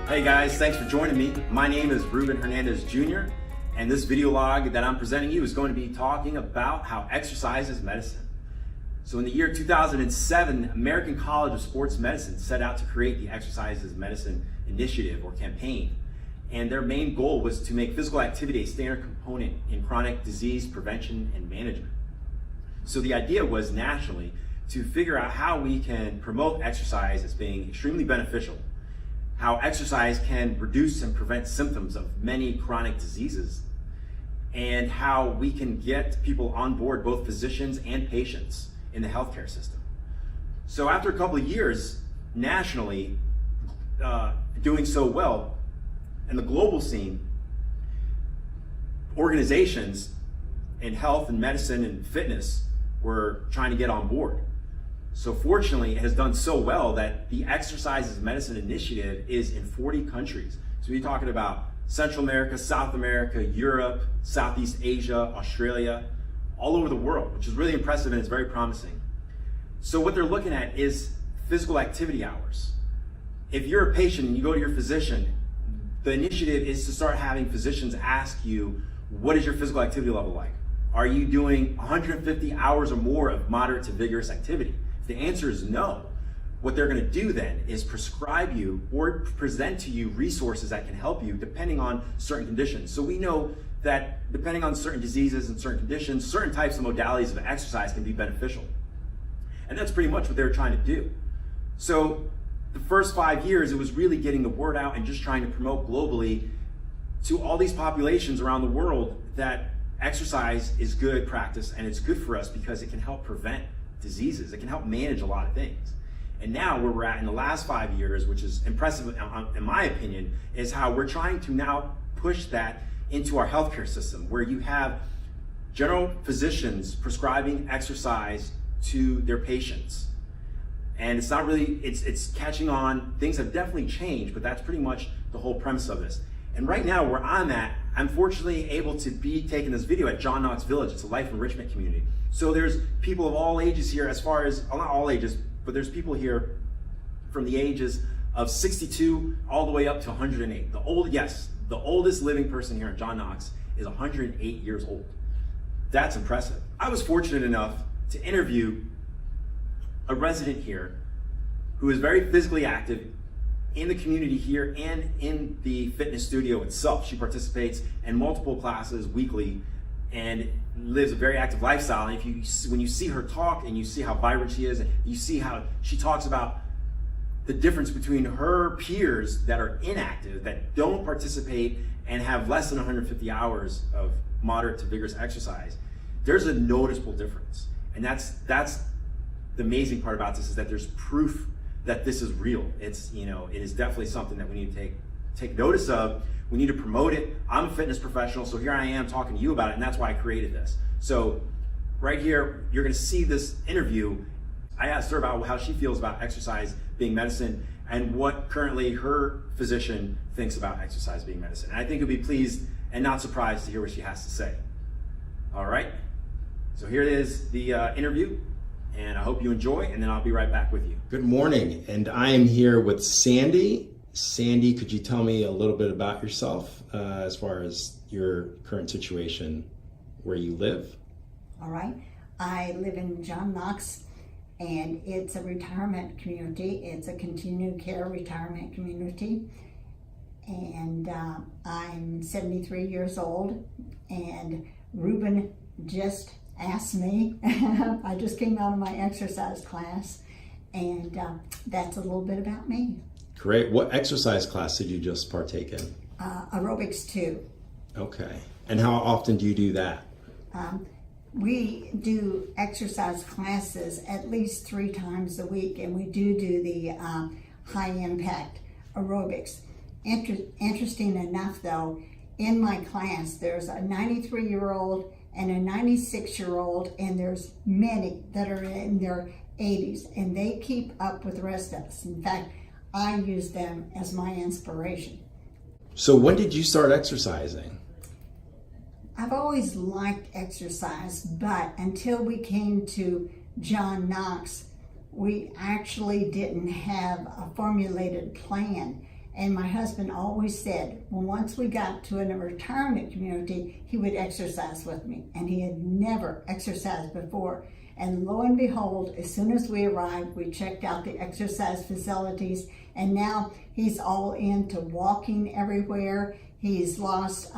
Hey guys, thanks for joining me. My name is Ruben Hernandez Jr. and this video log that I'm presenting you is going to be talking about how exercise is medicine. So in the year 2007, American College of Sports Medicine set out to create the Exercise is Medicine initiative or campaign. And their main goal was to make physical activity a standard component in chronic disease prevention and management. So the idea was nationally to figure out how we can promote exercise as being extremely beneficial, how exercise can reduce and prevent symptoms of many chronic diseases, and how we can get people on board, both physicians and patients, in the healthcare system. So after a couple of years nationally doing so well in the global scene, organizations in health and medicine and fitness were trying to get on board. So fortunately, it has done so well that the Exercise is Medicine initiative is in 40 countries. So we're talking about Central America, South America, Europe, Southeast Asia, Australia, all over the world, which is really impressive and it's very promising. So what they're looking at is physical activity hours. If you're a patient and you go to your physician, the initiative is to start having physicians ask you, what is your physical activity level like? Are you doing 150 hours or more of moderate to vigorous activity? If the answer is no, what they're going to do then is prescribe you or present to you resources that can help you depending on certain conditions. So we know that depending on certain diseases and certain conditions, certain types of modalities of exercise can be beneficial. And that's pretty much what they were trying to do. So the first 5 years, it was really getting the word out and just trying to promote globally to all these populations around the world that exercise is good practice and it's good for us because it can help prevent diseases. It can help manage a lot of things. And now where we're at in the last 5 years, which is impressive in my opinion, is how we're trying to now push that into our healthcare system, where you have general physicians prescribing exercise to their patients. And it's not really, it's catching on. Things have definitely changed, but that's pretty much the whole premise of this. And right now where I'm at, I'm fortunately able to be taking this video at John Knox Village. It's a life enrichment community. So there's people of all ages here, as far as, well, not all ages, but there's people here from the ages of 62 all the way up to 108. The oldest living person here at John Knox is 108 years old. That's impressive. I was fortunate enough to interview a resident here who is very physically active in the community here and in the fitness studio itself. She participates in multiple classes weekly and lives a very active lifestyle. And when you see her talk and you see how vibrant she is, and you see how she talks about the difference between her peers that are inactive, that don't participate and have less than 150 hours of moderate to vigorous exercise, there's a noticeable difference. And that's the amazing part about this, is that there's proof that this is real. It's, it is definitely something that we need to take notice of. We need to promote it. I'm a fitness professional, so here I am talking to you about it, and that's why I created this. So right here, you're gonna see this interview. I asked her about how she feels about exercise being medicine and what currently her physician thinks about exercise being medicine. And I think you'll be pleased and not surprised to hear what she has to say. All right, so here it is, the interview, and I hope you enjoy, and then I'll be right back with you. Good morning, and I am here with Sandy. Sandy, could you tell me a little bit about yourself as far as your current situation, where you live? All right. I live in John Knox, and it's a retirement community. It's a continued care retirement community. And I'm 73 years old, and Ruben just asked me. I just came out of my exercise class, and that's a little bit about me. Great. What exercise class did you just partake in? Aerobics 2. Okay. And how often do you do that? We do exercise classes at least 3 times a week, and we do the high impact aerobics. Interesting enough though, in my class there's a 93-year-old and a 96-year-old, and there's many that are in their 80s, and they keep up with the rest of us. In fact, I use them as my inspiration. So when did you start exercising? I've always liked exercise, but until we came to John Knox, we actually didn't have a formulated plan. And my husband always said, well, once we got to a retirement community, he would exercise with me. And he had never exercised before. And lo and behold, as soon as we arrived, we checked out the exercise facilities. And now he's all into walking everywhere. He's lost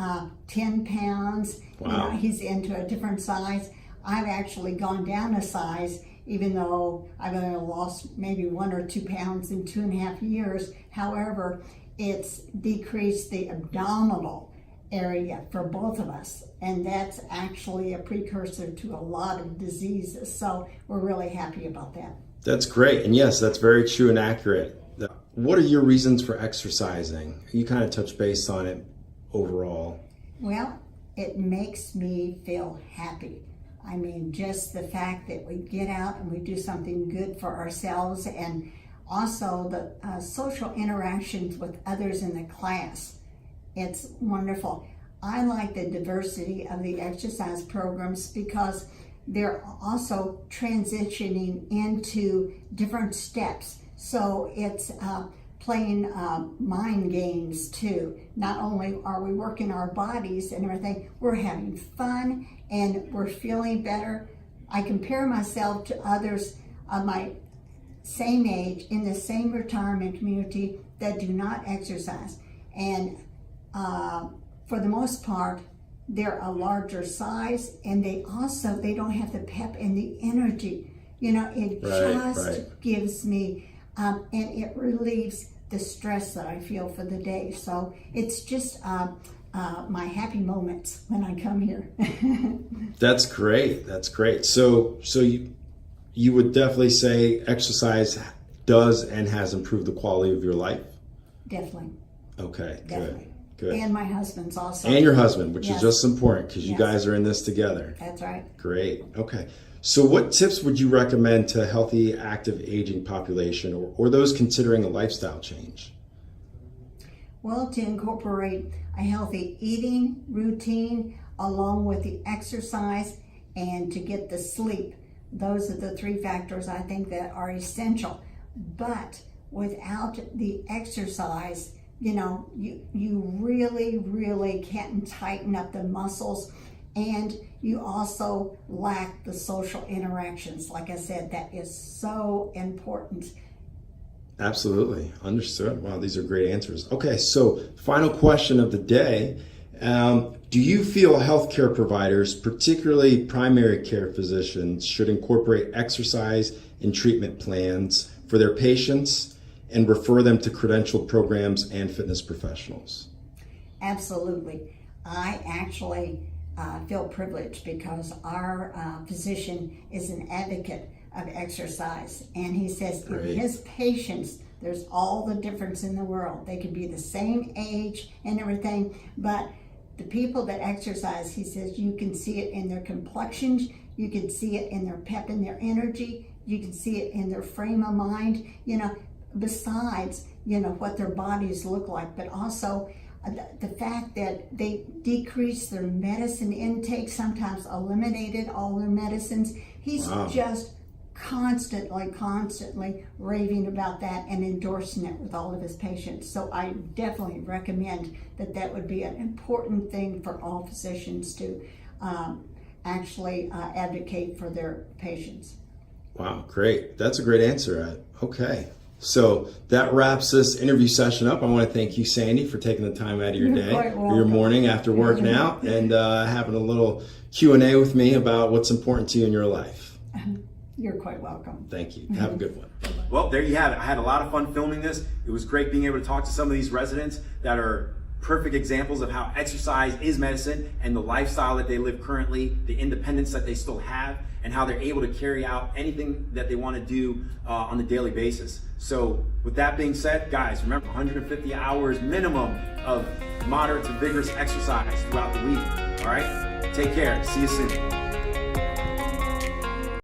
10 pounds. Wow. You know, he's into a different size. I've actually gone down a size, even though I've only lost maybe 1 or 2 pounds in 2.5 years. However, it's decreased the abdominal area for both of us. And that's actually a precursor to a lot of diseases. So we're really happy about that. That's great. And yes, that's very true and accurate. What are your reasons for exercising? You kind of touched base on it overall. Well, it makes me feel happy. I mean, just the fact that we get out and we do something good for ourselves, and also the social interactions with others in the class. It's wonderful. I like the diversity of the exercise programs because they're also transitioning into different steps. So it's playing mind games too. Not only are we working our bodies and everything, we're having fun and we're feeling better. I compare myself to others of my same age in the same retirement community that do not exercise. And for the most part, they're a larger size, and they don't have the pep and the energy. You know, it just gives me, and it relieves the stress that I feel for the day. So it's just my happy moments when I come here. That's great. That's great. So you would definitely say exercise does and has improved the quality of your life? Definitely. Okay, Definitely. Good. And my husband's also. And your husband, which Yes. is just important because you Yes. guys are in this together. That's right. Great. Okay. So what tips would you recommend to a healthy, active aging population or those considering a lifestyle change? Well, to incorporate a healthy eating routine along with the exercise and to get the sleep. Those are the 3 factors I think that are essential. But without the exercise, you know, you really, really can't tighten up the muscles, and you also lack the social interactions. Like I said, that is so important. Absolutely. Understood. Wow, these are great answers. Okay, so final question of the day. Do you feel healthcare providers, particularly primary care physicians, should incorporate exercise in treatment plans for their patients and refer them to credentialed programs and fitness professionals? Absolutely. I actually feel privileged because our physician is an advocate of exercise, and he says Great. in his patients there's all the difference in the world. They could be the same age and everything, but the people that exercise, he says, you can see it in their complexions, you can see it in their pep and their energy, you can see it in their frame of mind, you know, besides, you know, what their bodies look like, but also the fact that they decrease their medicine intake, sometimes eliminated all their medicines. He's Wow. just constantly raving about that and endorsing it with all of his patients. So I definitely recommend that would be an important thing for all physicians to actually advocate for their patients. Wow, great. That's a great answer. Okay. So that wraps this interview session up. I want to thank you, Sandy, for taking the time out of your You're day, quite or your welcome. morning after working out, and having a little Q&A with me about what's important to you in your life. You're quite welcome. Thank you. Have a good one. Well, there you have it. I had a lot of fun filming this. It was great being able to talk to some of these residents that are perfect examples of how exercise is medicine and the lifestyle that they live currently, the independence that they still have, and how they're able to carry out anything that they want to do on a daily basis. So with that being said, guys, remember 150 hours minimum of moderate to vigorous exercise throughout the week. All right? Take care. See you soon.